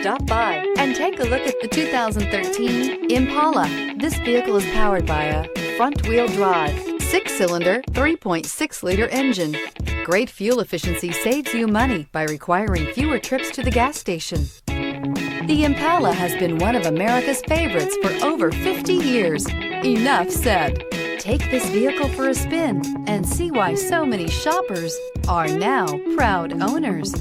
Stop by and take a look at the 2013 Impala. This vehicle is powered by a front-wheel drive, 6-cylinder, 3.6-liter engine. Great fuel efficiency saves you money by requiring fewer trips to the gas station. The Impala has been one of America's favorites for over 50 years. Enough said. Take this vehicle for a spin and see why so many shoppers are now proud owners.